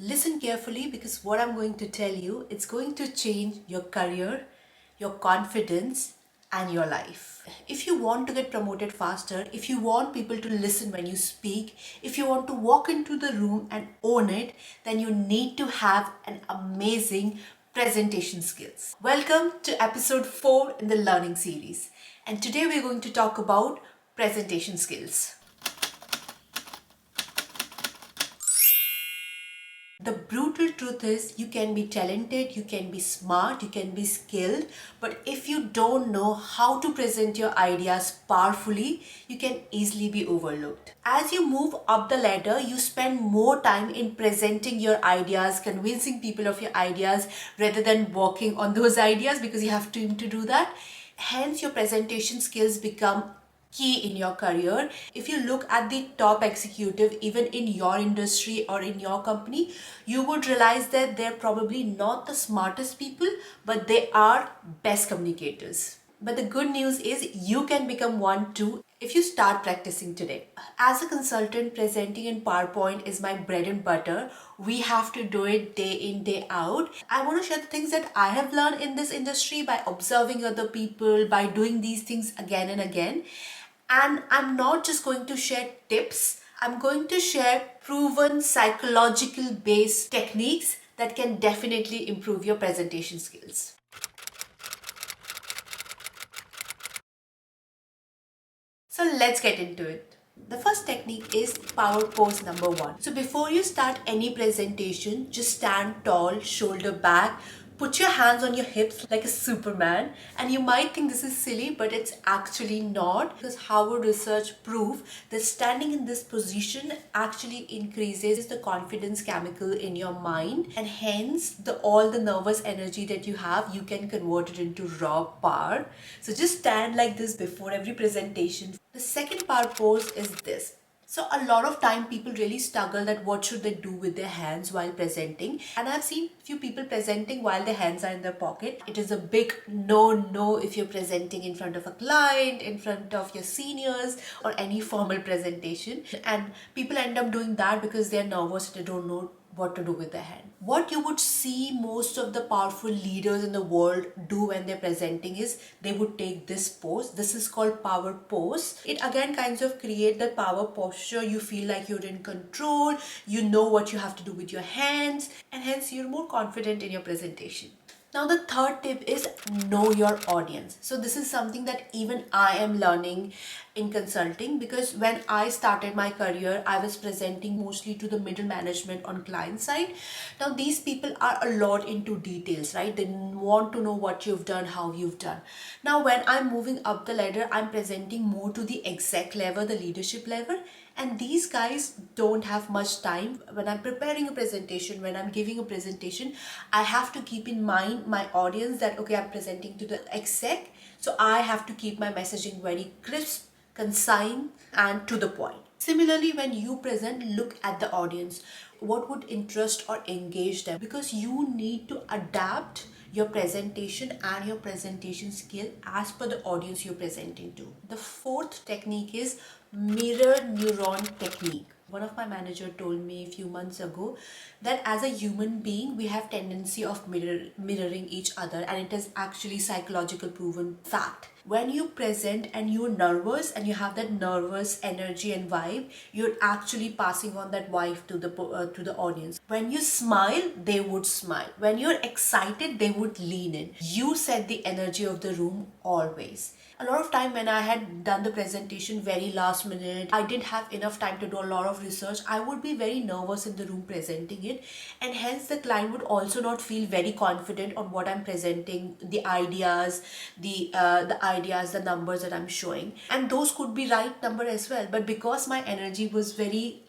Listen carefully because what I'm going to tell you, it's going to change your career, your confidence, and your life. If you want to get promoted faster, if you want people to listen when you speak, if you want to walk into the room and own it, then you need to have an amazing presentation skills. Welcome to episode 4 in the learning series. And today we're going to talk about presentation skills. The brutal truth is you can be talented, you can be smart, you can be skilled, but if you don't know how to present your ideas powerfully, you can easily be overlooked. As you move up the ladder, you spend more time in presenting your ideas, convincing people of your ideas rather than working on those ideas because you have to do that. Hence, your presentation skills become key in your career. If you look at the top executive, even in your industry or in your company, you would realize that they're probably not the smartest people, but they are best communicators. But the good news is you can become one too if you start practicing today. As a consultant, presenting in PowerPoint is my bread and butter. We have to do it day in, day out. I want to share the things that I have learned in this industry by observing other people, by doing these things again and again. And I'm not just going to share tips, I'm going to share proven psychological based techniques that can definitely improve your presentation skills. So let's get into it. The first technique is power pose number 1. So before you start any presentation, just stand tall, shoulder back, put your hands on your hips like a Superman. And you might think this is silly, but it's actually not, because Harvard research prove that standing in this position actually increases the confidence chemical in your mind, and hence all the nervous energy that you have, you can convert it into raw power. So just stand like this before every presentation. The second power pose is this. So a lot of time people really struggle that what should they do with their hands while presenting. And I've seen few people presenting while their hands are in their pocket. It is a big no if you're presenting in front of a client, in front of your seniors, or any formal presentation. And people end up doing that because they're nervous, they don't know what to do with their hand. What you would see most of the powerful leaders in the world do when they're presenting is they would take this pose. This is called power pose. It again kinds of create that power posture. You feel like you're in control, you know what you have to do with your hands, and hence you're more confident in your presentation. Now the third tip is know your audience. So this is something that even I am learning in consulting, because when I started my career, I was presenting mostly to the middle management on client side. Now these people are a lot into details, right? They want to know what you've done, how you've done. Now when I'm moving up the ladder, I'm presenting more to the exec level, the leadership level. And these guys don't have much time. When I'm preparing a presentation, when I'm giving a presentation, I have to keep in mind my audience that, okay, I'm presenting to the exec. So I have to keep my messaging very crisp, concise, and to the point. Similarly, when you present, look at the audience. What would interest or engage them? Because you need to adapt your presentation and your presentation skill as per the audience you're presenting to. The fourth technique is mirror neuron technique. One of my manager told me a few months ago that as a human being, we have tendency of mirroring each other, and it is actually psychological proven fact. When you present and you're nervous and you have that nervous energy and vibe, you're actually passing on that vibe to the audience. When you smile, they would smile. When you're excited, they would lean in. You set the energy of the room always. A lot of time when I had done the presentation very last minute, I didn't have enough time to do a lot of research, I would be very nervous in the room presenting it, and hence the client would also not feel very confident on what I'm presenting, the ideas, the numbers that I'm showing, and those could be right number as well. But because my energy was very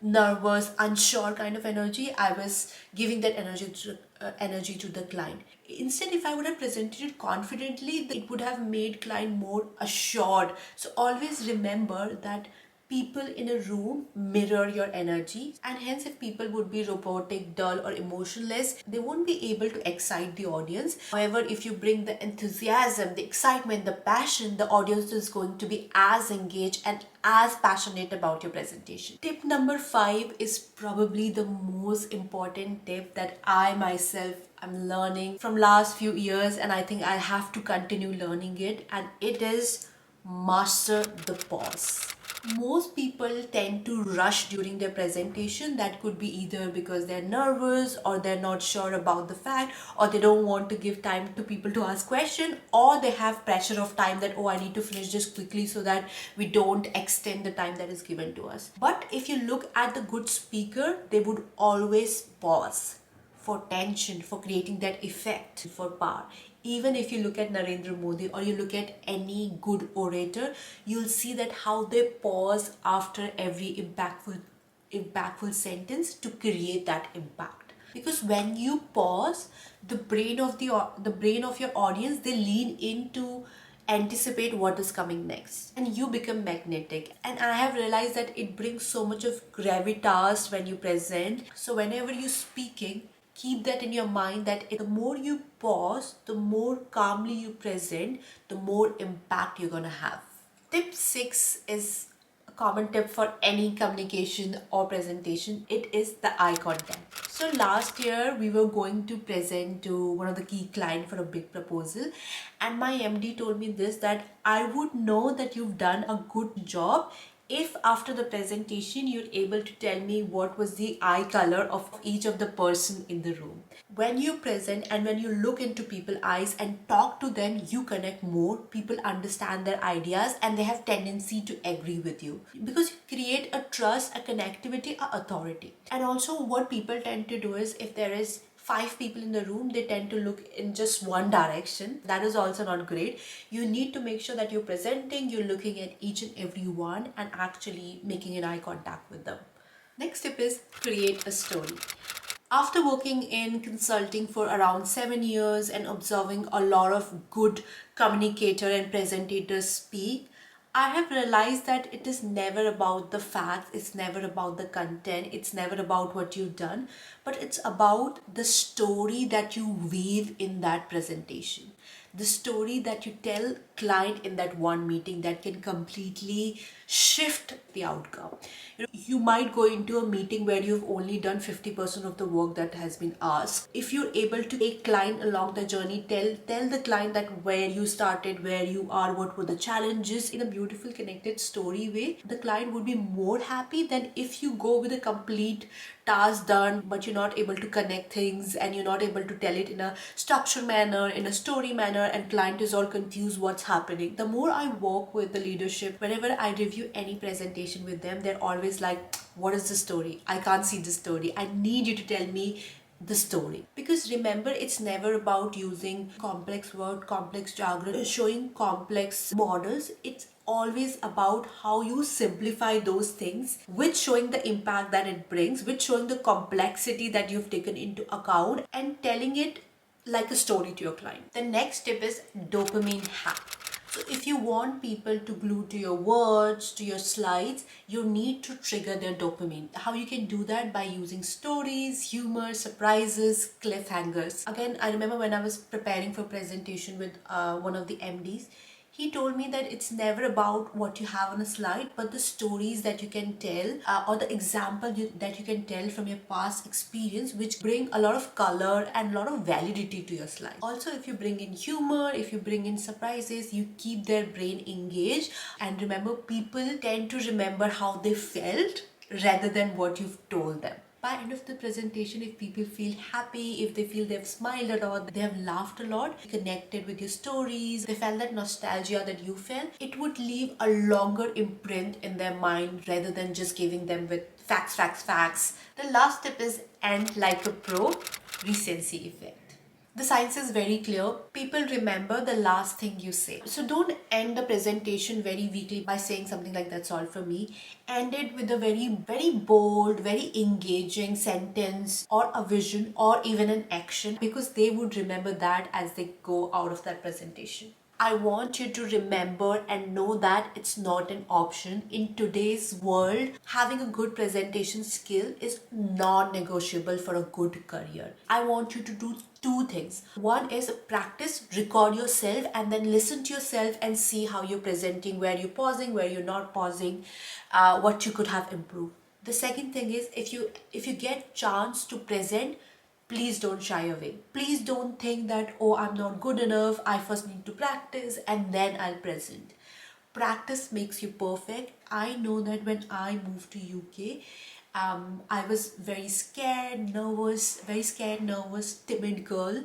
nervous, unsure kind of energy, I was giving that energy to the client. Instead, if I would have presented it confidently, it would have made client more assured. So always remember that people in a room mirror your energy, and hence if people would be robotic, dull or emotionless, they won't be able to excite the audience. However, if you bring the enthusiasm, the excitement, the passion, the audience is going to be as engaged and as passionate about your presentation. Tip number 5 is probably the most important tip that I myself am learning from last few years, and I think I have to continue learning it, and it is master the pause. Most people tend to rush during their presentation. That could be either because they're nervous, or they're not sure about the fact, or they don't want to give time to people to ask questions, or they have pressure of time that, oh, I need to finish this quickly so that we don't extend the time that is given to us. But if you look at the good speaker, they would always pause for tension, for creating that effect, for power. Even if you look at Narendra Modi or you look at any good orator, you'll see that how they pause after every impactful sentence to create that impact. Because when you pause, the brain of your audience, they lean into anticipate what is coming next, and you become magnetic. And I have realized that it brings so much of gravitas when you present. So whenever you're speaking, keep that in your mind, that the more you pause, the more calmly you present, the more impact you're gonna have. Tip 6 is a common tip for any communication or presentation. It is the eye contact. So last year we were going to present to one of the key clients for a big proposal, and my MD told me this, that I would know that you've done a good job if after the presentation you're able to tell me what was the eye color of each of the person in the room. When you present and when you look into people's eyes and talk to them, you connect more. People understand their ideas and they have tendency to agree with you, because you create a trust, a connectivity, a authority. And also what people tend to do is, if there is 5 people in the room, they tend to look in just one direction. That is also not great. You need to make sure that you're presenting, you're looking at each and every one and actually making an eye contact with them. Next tip is create a story. After working in consulting for around 7 years and observing a lot of good communicator and presentators speak, I have realized that it is never about the facts, it's never about the content, it's never about what you've done, but it's about the story that you weave in that presentation. The story that you tell client in that one meeting that can completely shift the outcome. You might go into a meeting where you've only done 50% of the work that has been asked. If you're able to take client along the journey, tell the client that where you started, where you are, what were the challenges, in a beautiful connected story way, the client would be more happy than if you go with a complete task done but you're not able to connect things and you're not able to tell it in a structured manner, in a story manner, and client is all confused what's happening. The more I work with the leadership, whenever I review any presentation with them, they're always like, what is the story? I can't see the story. I need you to tell me the story. Because remember, it's never about using complex word, complex jargon, showing complex models. It's always about how you simplify those things, with showing the impact that it brings, with showing the complexity that you've taken into account, and telling it like a story to your client. The next tip is dopamine hack. So if you want people to glue to your words, to your slides, you need to trigger their dopamine. How you can do that? By using stories, humor, surprises, cliffhangers. Again, I remember when I was preparing for presentation with one of the MDs, he told me that it's never about what you have on a slide, but the stories that you can tell, or the example that you can tell from your past experience, which bring a lot of color and a lot of validity to your slide. Also, if you bring in humor, if you bring in surprises, you keep their brain engaged. And remember, people tend to remember how they felt rather than what you've told them. By end of the presentation, if people feel happy, if they feel they've smiled a lot, they have laughed a lot, connected with your stories, they felt that nostalgia that you felt, it would leave a longer imprint in their mind rather than just giving them with facts, facts, facts. The last tip is end like a pro, recency effect. The science is very clear. People remember the last thing you say. So don't end the presentation very weakly by saying something like, that's all from me. End it with a very, very bold, very engaging sentence or a vision or even an action, because they would remember that as they go out of that presentation. I want you to remember and know that it's not an option. In today's world, having a good presentation skill is non-negotiable for a good career. I want you to do two things. One is practice, record yourself, and then listen to yourself and see how you're presenting, where you're pausing, where you're not pausing, what you could have improved. The second thing is, if you get chance to present, please don't shy away. Please don't think that, oh, I'm not good enough, I first need to practice and then I'll present. Practice makes you perfect. I know that when I moved to UK, I was very scared, nervous, timid girl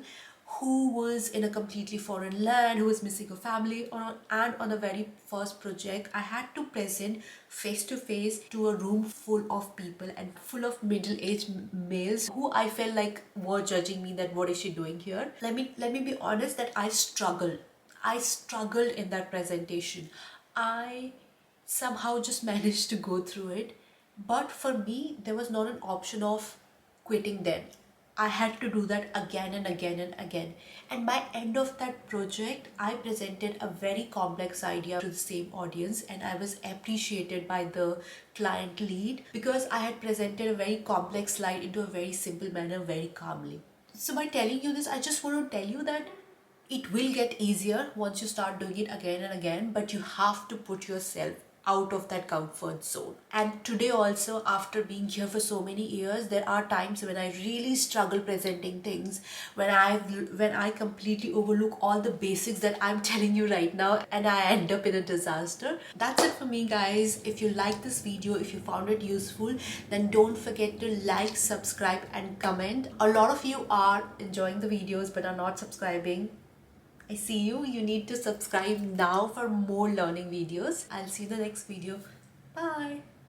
who was in a completely foreign land, who was missing a family, and on the very first project, I had to present face to face to a room full of people and full of middle-aged males who I felt like were judging me that what is she doing here. Let me be honest that I struggled. I struggled in that presentation. I somehow just managed to go through it. But for me, there was not an option of quitting then. I had to do that again and again and again. And by end of that project, I presented a very complex idea to the same audience, and I was appreciated by the client lead because I had presented a very complex slide into a very simple manner, very calmly. So by telling you this, I just want to tell you that it will get easier once you start doing it again and again, but you have to put yourself out of that comfort zone. And today also, after being here for so many years, there are times when I really struggle presenting things, when I completely overlook all the basics that I'm telling you right now, and I end up in a disaster. That's it for me, guys. If you like this video, if you found it useful, then don't forget to like, subscribe and comment. A lot of you are enjoying the videos but are not subscribing. I see you. You need to subscribe now for more learning videos. I'll see you in the next video. Bye.